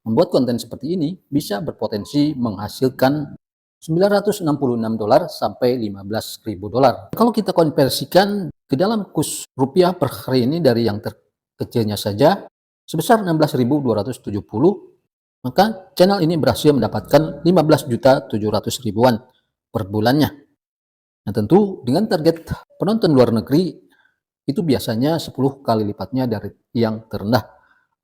Membuat konten seperti ini bisa berpotensi menghasilkan $966 sampai $15.000. Kalau kita konversikan ke dalam kurs rupiah per hari ini dari yang terkecilnya saja sebesar 16.270, maka channel ini berhasil mendapatkan 15.700.000-an per bulannya. Nah, tentu dengan target penonton luar negeri itu biasanya 10 kali lipatnya dari yang terendah.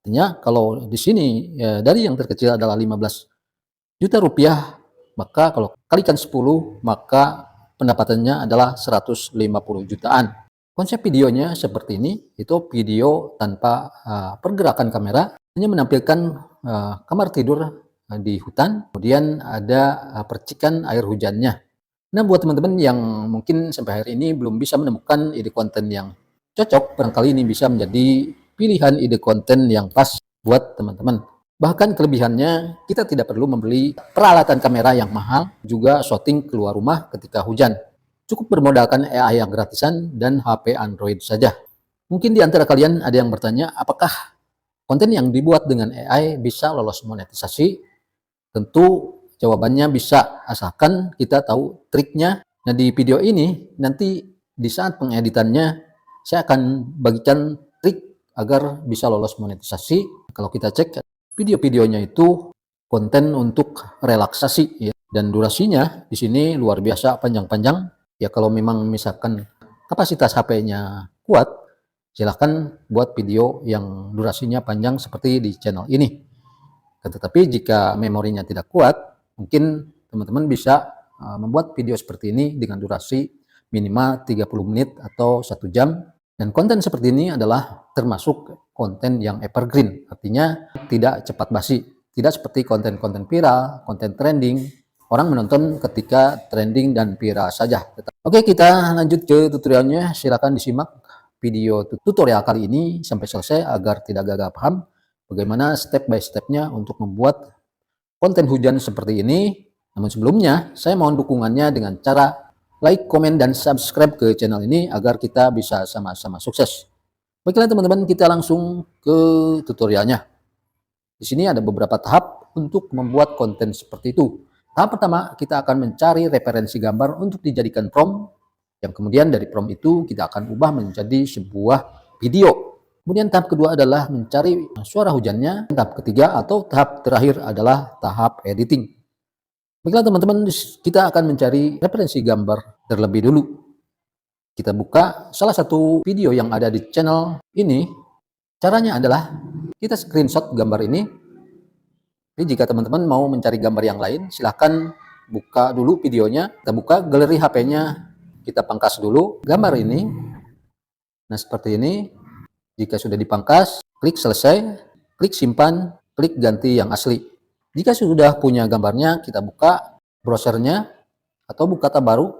Artinya kalau di sini dari yang terkecil adalah 15 juta rupiah, maka kalau kalikan 10, maka pendapatannya adalah 150 jutaan. Konsep videonya seperti ini, itu video tanpa pergerakan kamera, hanya menampilkan kamar tidur di hutan, kemudian ada percikan air hujannya. Nah, buat teman-teman yang mungkin sampai hari ini belum bisa menemukan ide konten yang cocok, barangkali ini bisa menjadi pilihan ide konten yang pas buat teman-teman. Bahkan kelebihannya, kita tidak perlu membeli peralatan kamera yang mahal, juga syuting keluar rumah ketika hujan. Cukup bermodalkan AI yang gratisan dan HP Android saja. Mungkin di antara kalian ada yang bertanya, apakah konten yang dibuat dengan AI bisa lolos monetisasi? Tentu jawabannya bisa, asalkan kita tahu triknya. Nah, di video ini nanti di saat pengeditannya saya akan bagikan trik agar bisa lolos monetisasi. Kalau kita cek video-videonya itu konten untuk relaksasi ya, dan durasinya di sini luar biasa panjang-panjang. Ya kalau memang misalkan kapasitas HP-nya kuat, silahkan buat video yang durasinya panjang seperti di channel ini. Tetapi jika memorinya tidak kuat, mungkin teman-teman bisa membuat video seperti ini dengan durasi minimal 30 menit atau 1 jam. Dan konten seperti ini adalah termasuk konten yang evergreen, artinya tidak cepat basi. Tidak seperti konten-konten viral, konten trending, orang menonton ketika trending dan viral saja. Oke, kita lanjut ke tutorialnya. Silakan disimak video tutorial kali ini sampai selesai agar tidak gagal paham bagaimana step by stepnya untuk membuat konten hujan seperti ini. Namun sebelumnya, saya mohon dukungannya dengan cara like, komen, dan subscribe ke channel ini agar kita bisa sama-sama sukses. Baiklah teman-teman, kita langsung ke tutorialnya. Di sini ada beberapa tahap untuk membuat konten seperti itu. Tahap pertama, kita akan mencari referensi gambar untuk dijadikan prompt, yang kemudian dari prompt itu kita akan ubah menjadi sebuah video. Kemudian tahap kedua adalah mencari suara hujannya. Tahap ketiga atau tahap terakhir adalah tahap editing. Baiklah teman-teman, kita akan mencari referensi gambar terlebih dulu. Kita buka salah satu video yang ada di channel ini. Caranya adalah kita screenshot gambar ini. Jadi jika teman-teman mau mencari gambar yang lain, silahkan buka dulu videonya. Kita buka galeri HP-nya, kita pangkas dulu gambar ini. Nah seperti ini. Jika sudah dipangkas, klik selesai, klik simpan, klik ganti yang asli. Jika sudah punya gambarnya, kita buka browsernya atau buka tab baru.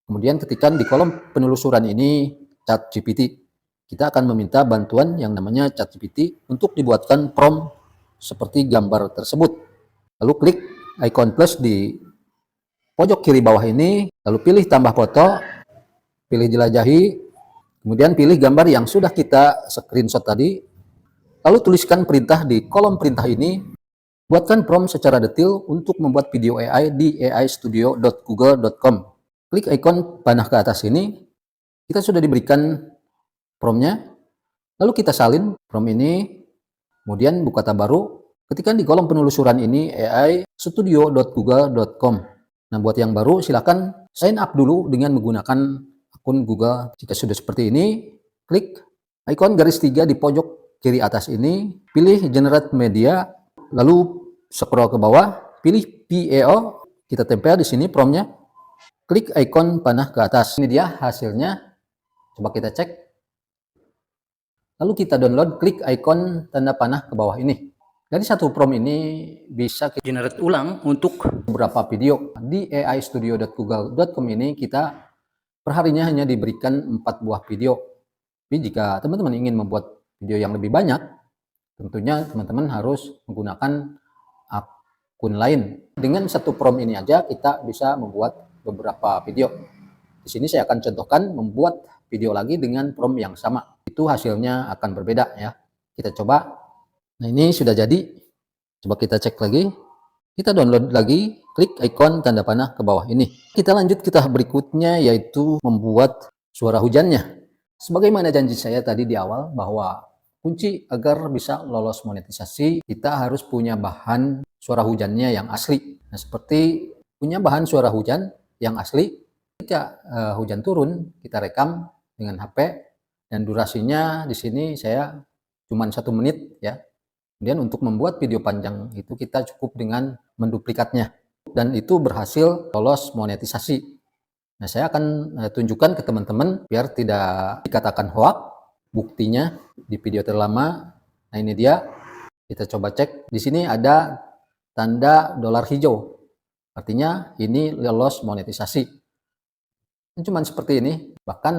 Kemudian ketikkan di kolom penelusuran ini ChatGPT. Kita akan meminta bantuan yang namanya ChatGPT untuk dibuatkan prompt seperti gambar tersebut. Lalu klik icon plus di pojok kiri bawah ini, lalu pilih tambah foto, pilih jelajahi, kemudian pilih gambar yang sudah kita screenshot tadi, lalu tuliskan perintah di kolom perintah ini. Buatkan prompt secara detail untuk membuat video AI di aistudio.google.com. Klik ikon panah ke atas ini, kita sudah diberikan promptnya, lalu kita salin prompt ini. Kemudian buka tab baru, ketikkan di kolom penelusuran ini aistudio.google.com. Nah, buat yang baru silakan sign up dulu dengan menggunakan akun Google. Jika sudah seperti ini, klik ikon garis 3 di pojok kiri atas ini, pilih generate media, lalu scroll ke bawah, pilih PAO, kita tempel di sini promptnya, klik ikon panah ke atas. Ini dia hasilnya, coba kita cek. Lalu kita download, klik ikon tanda panah ke bawah ini. Dari satu prompt ini bisa kita generate ulang untuk beberapa video. Di aistudio.google.com ini kita perharinya hanya diberikan 4 buah video. Tapi jika teman-teman ingin membuat video yang lebih banyak, tentunya teman-teman harus menggunakan akun lain. Dengan satu prompt ini aja kita bisa membuat beberapa video. Di sini saya akan contohkan membuat video lagi dengan prompt yang sama. Itu hasilnya akan berbeda ya. Kita coba. Nah, ini sudah jadi. Coba kita cek lagi. Kita download lagi, klik ikon tanda panah ke bawah ini. Kita lanjut ke tahap berikutnya, yaitu membuat suara hujannya. Sebagaimana janji saya tadi di awal, bahwa kunci agar bisa lolos monetisasi, kita harus punya bahan suara hujannya yang asli. Nah, seperti punya bahan suara hujan yang asli, ketika hujan turun, kita rekam dengan HP, dan durasinya di sini saya cuma 1 menit ya. Kemudian untuk membuat video panjang itu kita cukup dengan menduplikatnya, dan itu berhasil lolos monetisasi. Nah, saya akan tunjukkan ke teman-teman biar tidak dikatakan hoax. Buktinya di video terlama. Nah, ini dia. Kita coba cek. Di sini ada tanda dolar hijau. Artinya ini lolos monetisasi. Ini cuma seperti ini. Bahkan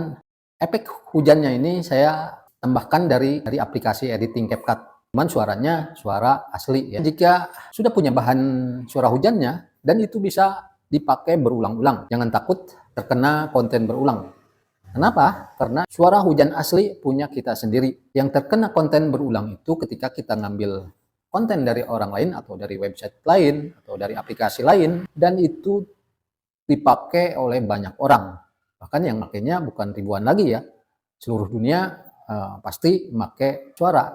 efek hujannya ini saya tambahkan dari aplikasi editing CapCut. Cuman suaranya suara asli ya. Jika sudah punya bahan suara hujannya, dan itu bisa dipakai berulang-ulang. Jangan takut terkena konten berulang. Kenapa? Karena suara hujan asli punya kita sendiri. Yang terkena konten berulang itu ketika kita ngambil konten dari orang lain, atau dari website lain, atau dari aplikasi lain, dan itu dipakai oleh banyak orang. Bahkan yang makainya bukan ribuan lagi ya. Seluruh dunia pasti pakai suara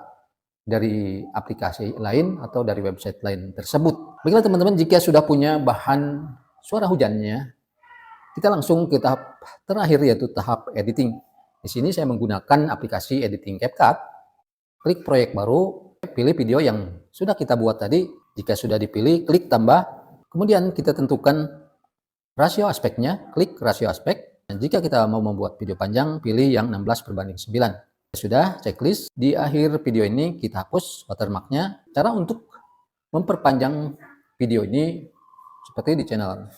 dari aplikasi lain atau dari website lain tersebut. Baiklah teman-teman, jika sudah punya bahan suara hujannya, kita langsung ke tahap terakhir, yaitu tahap editing. Di sini saya menggunakan aplikasi editing CapCut. Klik proyek baru, pilih video yang sudah kita buat tadi. Jika sudah dipilih, klik tambah. Kemudian kita tentukan rasio aspeknya, klik rasio aspek. Dan jika kita mau membuat video panjang, pilih yang 16:9. Sudah checklist. Di akhir video ini kita hapus watermarknya. Cara untuk memperpanjang video ini seperti di channel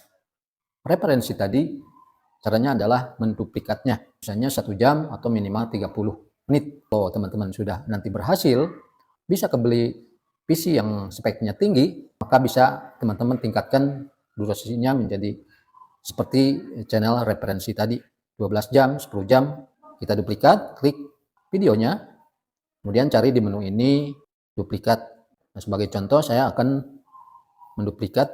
referensi tadi, caranya adalah menduplikatnya. Misalnya 1 jam atau minimal 30 menit. Kalau teman-teman sudah nanti berhasil, bisa kebeli PC yang speknya tinggi, maka bisa teman-teman tingkatkan durasinya menjadi seperti channel referensi tadi. 12 jam, 10 jam, kita duplikat, klik videonya, kemudian cari di menu ini duplikat. Nah, sebagai contoh saya akan menduplikat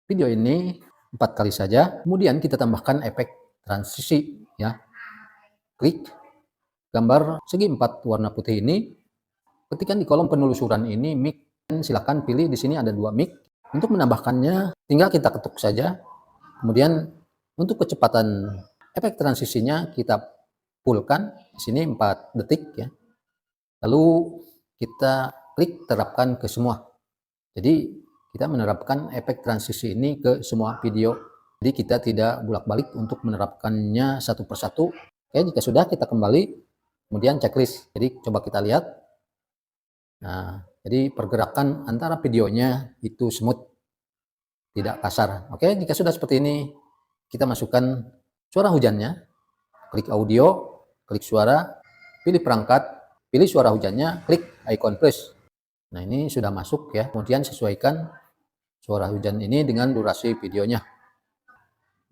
video ini 4 kali saja. Kemudian kita tambahkan efek transisi ya. Klik gambar segi 4 warna putih ini, ketikkan di kolom penelusuran ini mic. Silakan pilih, di sini ada 2 mic. Untuk menambahkannya tinggal kita ketuk saja. Kemudian untuk kecepatan efek transisinya kita fullkan, di sini 4 detik ya. Lalu kita klik terapkan ke semua. Jadi kita menerapkan efek transisi ini ke semua video. Jadi kita tidak bolak-balik untuk menerapkannya satu persatu. Oke, jika sudah kita kembali, kemudian checklist. Jadi coba kita lihat. Nah, jadi pergerakan antara videonya itu smooth, tidak kasar. Oke, jika sudah seperti ini, kita masukkan suara hujannya. Klik audio, klik suara, pilih perangkat, pilih suara hujannya, klik icon plus. Nah, ini sudah masuk ya. Kemudian sesuaikan suara hujan ini dengan durasi videonya.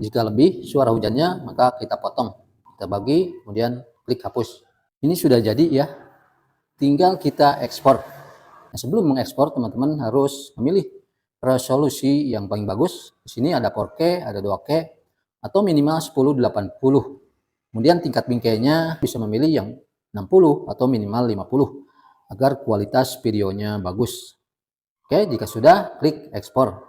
Jika lebih suara hujannya, maka kita potong. Kita bagi, kemudian klik hapus. Ini sudah jadi ya. Tinggal kita ekspor. Nah, sebelum mengekspor, teman-teman harus memilih resolusi yang paling bagus. Di sini ada 4K, ada 2K, atau minimal 1080. Kemudian tingkat bingkainya bisa memilih yang 60 atau minimal 50 agar kualitas videonya bagus. Oke, jika sudah, klik ekspor.